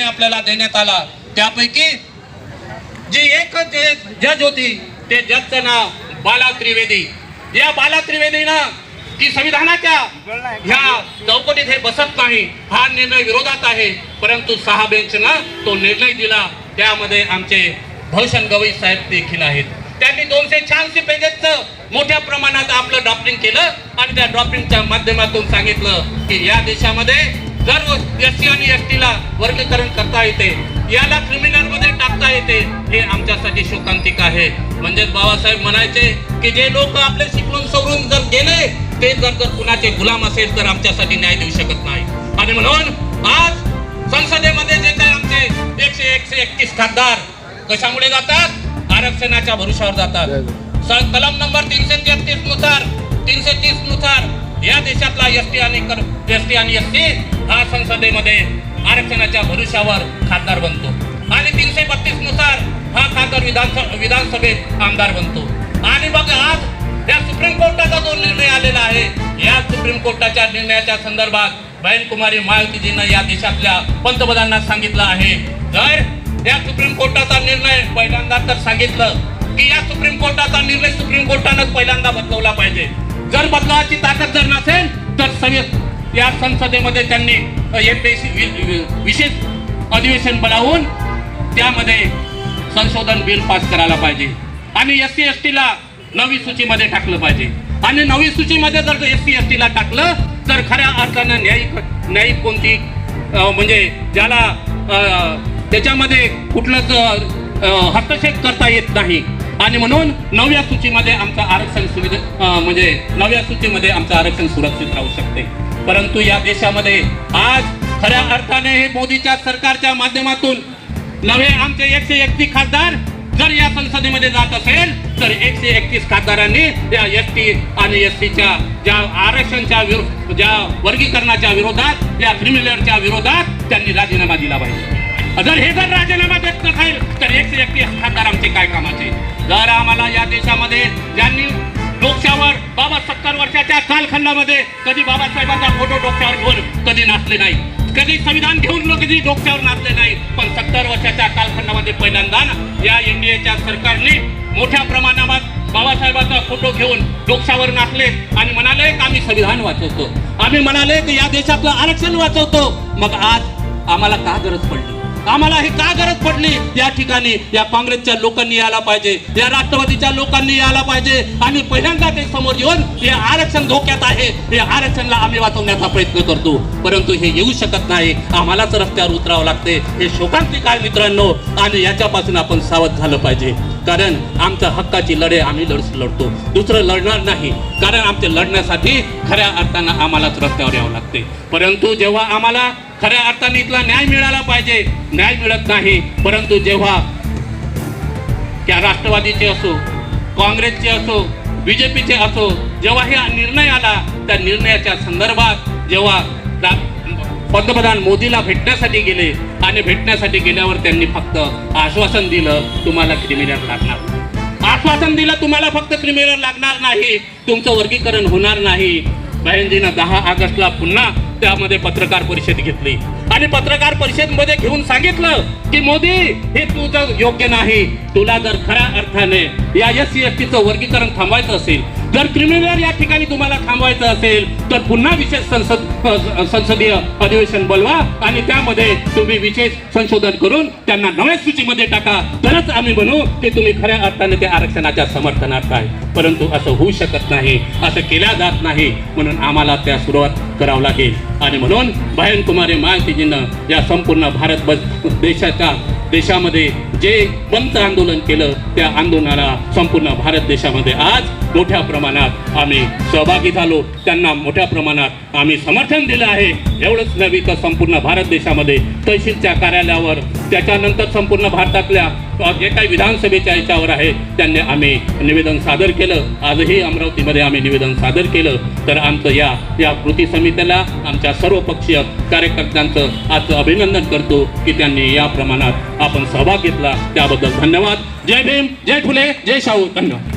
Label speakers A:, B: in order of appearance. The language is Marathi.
A: आपल्याला देण्यात आला। त्यापैकी जे एक जज होती ते जजचं नाव बाला त्रिवेदी। या बाला त्रिवेदीनं की संविधानाच्या ह्या चौकटीत हे बसत नाही, हा निर्णय विरोधात आहे, परंतु 6 बेंचनं तो निर्णय दिला। त्यामध्ये आमचे भूषण गवई साहेब देखील आहेत। त्यांनी 286 पेजेसचं मोठ्या प्रमाणात आपलं ड्राफ्टिंग केलं आणि त्या ड्राफ्टिंगच्या माध्यमातून सांगितलं की या देशामध्ये जर एससी आणि एसटीला वर्गीकरण करता येते, याला क्रिमिनल मध्ये टाकता येते, हे आमच्यासाठी शोकांतिक आहे। म्हणजे बाबासाहेब म्हणायचे की जे लोक आपले शिकून सवरून जर गेले ते जर कुणाचे गुलाम असेल तर आमच्यासाठी न्याय देऊ शकत नाही। आणि म्हणून आज संसदेमध्ये जे काही आमचे 131 खासदार कशामुळे जातात? आरक्षणाच्या भरोशावर जातात। कलम नंबर 330 नुसार या देशातला एसटी आणि एससी हा संसदेमध्ये आरक्षणाच्या भरोशावर खासदार बनतो आणि 332 नुसार हा खासदार विधानसभेत आमदार बनतो। आणि मग आज या सुप्रीम कोर्टाचा जो निर्णय आलेला आहे, या सुप्रीम कोर्टाच्या निर्णयाच्या संदर्भात बहन कुमारी मायावतीजींना या देशातल्या पंतप्रधानांना सांगितलं आहे, जर या सुप्रीम कोर्टाचा निर्णय पहिल्यांदा तर सांगितलं की या सुप्रीम कोर्टाचा निर्णय सुप्रीम कोर्टानंच पहिल्यांदा बदलवला पाहिजे। जर बदलावाची ताकद जर नसेल तर या संसदेमध्ये त्यांनी विशेष अधिवेशन बोलावून त्यामध्ये संशोधन बिल पास करायला पाहिजे आणि एससी एसटीला 9वी सूचीमध्ये टाकलं पाहिजे। आणि 9वी सूचीमध्ये जर एससी एसटीला टाकलं तर खऱ्या अर्थानं न्यायिक कोणती म्हणजे ज्याला त्याच्यामध्ये कुठलंच हस्तक्षेप करता येत नाही। आणि म्हणून 9व्या सूचीमध्ये आमचं आरक्षण म्हणजे 9व्या सूचीमध्ये आमचं आरक्षण सुरक्षित राहू शकते। परंतु या देशामध्ये आज खऱ्या अर्थाने हे मोदीच्या सरकारच्या माध्यमातून नवे आमचे 131 खासदार जर या संसदेमध्ये जात असेल तर 131 खासदारांनी या एसटी आणि एससीच्या ज्या आरक्षणच्या ज्या वर्गीकरणाच्या विरोधात, या क्रिमिनलच्या विरोधात त्यांनी राजीनामा दिला पाहिजे। जर हे जर राजीनामा देत नसेल तर 131 खासदार आमचे काय कामाचे? जर आम्हाला या देशामध्ये ज्यांनी डोक्यावर 70 वर्षाच्या कालखंडामध्ये कधी बाबासाहेबांचा फोटो डोक्यावर घेऊन कधी नाचले नाही, कधी संविधान घेऊन कधी डोक्यावर नाचले नाही, पण 70 वर्षाच्या कालखंडामध्ये पहिल्यांदा या एनडीएच्या सरकारने मोठ्या प्रमाणावर बाबासाहेबांचा फोटो घेऊन डोक्यावर नाचले आणि म्हणाले की आम्ही संविधान वाचवतो, आम्ही म्हणाले की या देशातलं आरक्षण वाचवतो। मग आज आम्हाला का गरज पडली? आम्हाला हे का गरज पडली? या ठिकाणी या काँग्रेसच्या लोकांनी यायला पाहिजे, या राष्ट्रवादीच्या लोकांनी यायला पाहिजे आणि पहिल्यांदा ते समोर येऊन हे आरक्षण धोक्यात आहे, हे आरक्षणला आम्ही वाचवण्याचा प्रयत्न करतो, परंतु हे येऊ शकत नाही। आम्हालाच रस्त्यावर उतरावं लागते। हे शोकांतिक आहे मित्रांनो आणि याच्यापासून आपण सावध झालं पाहिजे, कारण आमच्या हक्काची लढाई आम्ही लढतो, दुसरं लढणार नाही। कारण आमच्या लढण्यासाठी खऱ्या अर्थानं आम्हालाच रस्त्यावर यावं लागते। परंतु जेव्हा आम्हाला खऱ्या अर्थाने इथला न्याय मिळाला पाहिजे, न्याय मिळत नाही। परंतु जेव्हा त्या राष्ट्रवादीचे असो, काँग्रेसचे असो, बीजेपीचे असो, जेव्हा हा निर्णय आला त्या निर्णयाच्या संदर्भात जेव्हा पंतप्रधान मोदीला भेटण्यासाठी गेले आणि भेटण्यासाठी गेल्यावर त्यांनी फक्त आश्वासन दिलं, तुम्हाला क्रिमिनल लागणार, आश्वासन दिलं तुम्हाला फक्त क्रिमिनल लागणार नाही, तुमचं वर्गीकरण होणार नाही। बहनजीनं 10 ऑगस्टला पुन्हा त्यामध्ये पत्रकार परिषद घेतली आणि पत्रकार परिषदेमध्ये घेऊन सांगितलं की मोदी हे तुझं योग्य नाही, तुला जर खऱ्या अर्थाने या एससी एसटीचं वर्गीकरण थांबवायचं असेल, जर क्रिमिनल या ठिकाणी तुम्हाला थांबवायचं असेल तर पुन्हा विशेष संसदीय अधिवेशन बोलवा आणि त्यामध्ये तुम्ही विशेष संशोधन करून त्यांना 9व्या सूचीमध्ये टाका, तरच आम्ही म्हणू की तुम्ही खऱ्या अर्थाने त्या आरक्षणाच्या समर्थनार्थ आहे। परंतु असं होऊ शकत नाही, असं केल्या जात नाही, म्हणून आम्हाला त्या सुरुवात करावं लागेल। आणि म्हणून बहन कुमारी मायावतीजींना या संपूर्ण भारत देशामध्ये जे बंद आंदोलन केलं त्या आंदोलनाला संपूर्ण भारत देशामध्ये आज मोठ्या प्रमाणात आम्ही सहभागी झालो, त्यांना मोठ्या प्रमाणात आम्ही समर्थन दिलं आहे। एवढंच नव्हे तर संपूर्ण भारत देशामध्ये तहसीलच्या कार्यालयावर, त्याच्यानंतर संपूर्ण भारतातल्या जे काही विधानसभेच्या याच्यावर आहे त्यांनी आम्ही निवेदन सादर केलं। आजही अमरावतीमध्ये आम्ही निवेदन सादर केलं। तर आमचं या कृती समितीला आमच्या सर्व पक्षीय कार्यकर्त्यांचं आज अभिनंदन करतो की त्यांनी या प्रमाणात आपण सहभाग घेतला, त्याबद्दल धन्यवाद। जय भीम, जय फुले, जय शाहू, धन्यवाद।